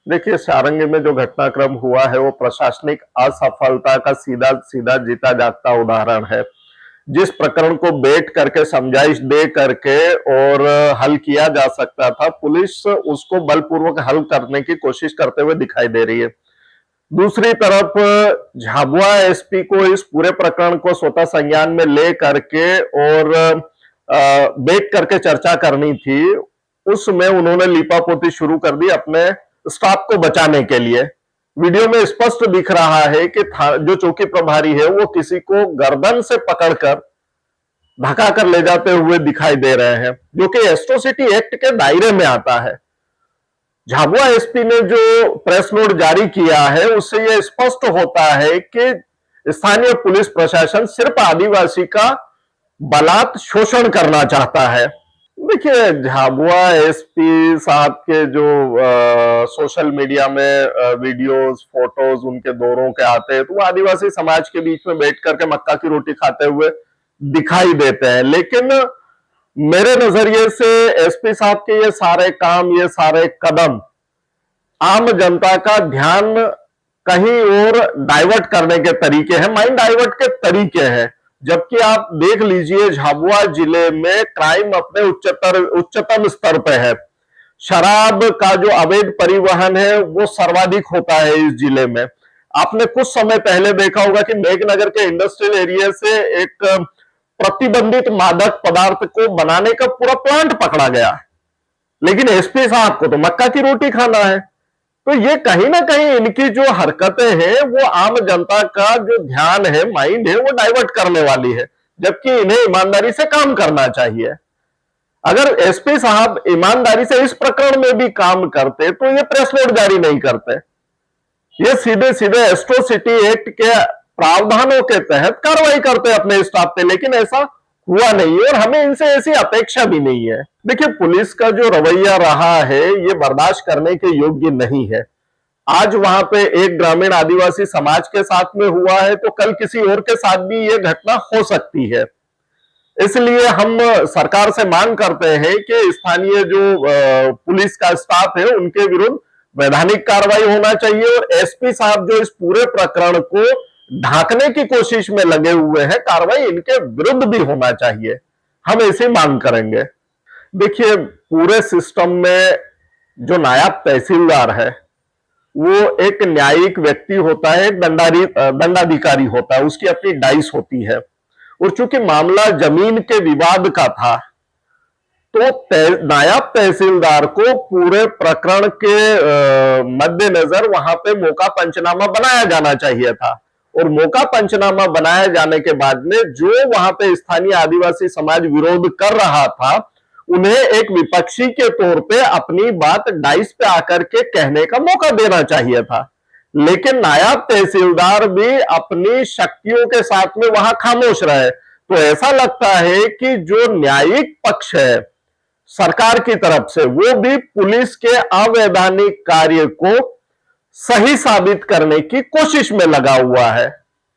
देखिए, सारंगी में जो घटनाक्रम हुआ है वो प्रशासनिक असफलता का सीधा सीधा जीता जागता उदाहरण है। जिस प्रकरण को बैठ करके समझाइश दे करके और हल किया जा सकता था, पुलिस उसको बलपूर्वक हल करने की कोशिश करते हुए दिखाई दे रही है। दूसरी तरफ झाबुआ एसपी को इस पूरे प्रकरण को स्वतः संज्ञान में ले करके और बैठ करके चर्चा करनी थी। उसमें उन्होंने लीपापोती शुरू कर दी अपने स्टाफ को बचाने के लिए। वीडियो में स्पष्ट दिख रहा है कि जो चौकी प्रभारी है वो किसी को गर्दन से पकड़कर धक्का कर ले जाते हुए दिखाई दे रहे हैं, जो कि एट्रोसिटी एक्ट के दायरे में आता है। झाबुआ एसपी ने जो प्रेस नोट जारी किया है उससे यह स्पष्ट होता है कि स्थानीय पुलिस प्रशासन सिर्फ आदिवासी का बलात् शोषण करना चाहता है। देखिए, झाबुआ एसपी साहब के जो सोशल मीडिया में वीडियोस, फोटोज उनके दौरों के आते हैं तो वो आदिवासी समाज के बीच में बैठ करके मक्का की रोटी खाते हुए दिखाई देते हैं। लेकिन मेरे नजरिए से एसपी साहब के ये सारे काम, ये सारे कदम आम जनता का ध्यान कहीं और डाइवर्ट करने के तरीके हैं, माइंड डाइवर्ट के तरीके हैं। जबकि आप देख लीजिए, झाबुआ जिले में क्राइम अपने उच्चतम स्तर पे है। शराब का जो अवैध परिवहन है वो सर्वाधिक होता है इस जिले में। आपने कुछ समय पहले देखा होगा कि मेघनगर के इंडस्ट्रियल एरिया से एक प्रतिबंधित मादक पदार्थ को बनाने का पूरा प्लांट पकड़ा गया, लेकिन एसपी साहब को तो मक्का की रोटी खाना है। तो ये कहीं ना कहीं इनकी जो हरकतें हैं वो आम जनता का जो ध्यान है, माइंड है, वो डाइवर्ट करने वाली है, जबकि इन्हें ईमानदारी से काम करना चाहिए। अगर एसपी साहब ईमानदारी से इस प्रकरण में भी काम करते तो ये प्रेस नोट जारी नहीं करते, ये सीधे सीधे एट्रोसिटी एक्ट के प्रावधानों के तहत कार्रवाई करते अपने स्टाफ पे। लेकिन ऐसा हुआ नहीं और हमें इनसे ऐसी अपेक्षा भी नहीं है। देखिए, पुलिस का जो रवैया रहा है ये बर्दाश्त करने के योग्य नहीं है। आज वहां पे एक ग्रामीण आदिवासी समाज के साथ में हुआ है तो कल किसी और के साथ भी ये घटना हो सकती है। इसलिए हम सरकार से मांग करते हैं कि स्थानीय जो पुलिस का स्टाफ है उनके विरुद्ध वैधानिक कार्रवाई होना चाहिए और एसपी साहब जो इस पूरे प्रकरण को ढांकने की कोशिश में लगे हुए हैं, कार्रवाई इनके विरुद्ध भी होना चाहिए। हम ऐसी मांग करेंगे। देखिए, पूरे सिस्टम में जो नायब तहसीलदार है वो एक न्यायिक व्यक्ति होता है, एक दंडाधिकारी होता है, उसकी अपनी डाइस होती है। और चूंकि मामला जमीन के विवाद का था तो नायब तहसीलदार को पूरे प्रकरण के मद्देनजर वहां पे मौका पंचनामा बनाया जाना चाहिए था। और मौका पंचनामा बनाए जाने के बाद में जो वहां पे स्थानीय आदिवासी समाज विरोध कर रहा था उन्हें एक विपक्षी के तौर पे अपनी बात डाइस पे आकर के कहने का मौका देना चाहिए था। लेकिन नायब तहसीलदार भी अपनी शक्तियों के साथ में वहां खामोश रहे। तो ऐसा लगता है कि जो न्यायिक पक्ष है सरकार की तरफ से वो भी पुलिस के अवैधानिक कार्य को सही साबित करने की कोशिश में लगा हुआ है।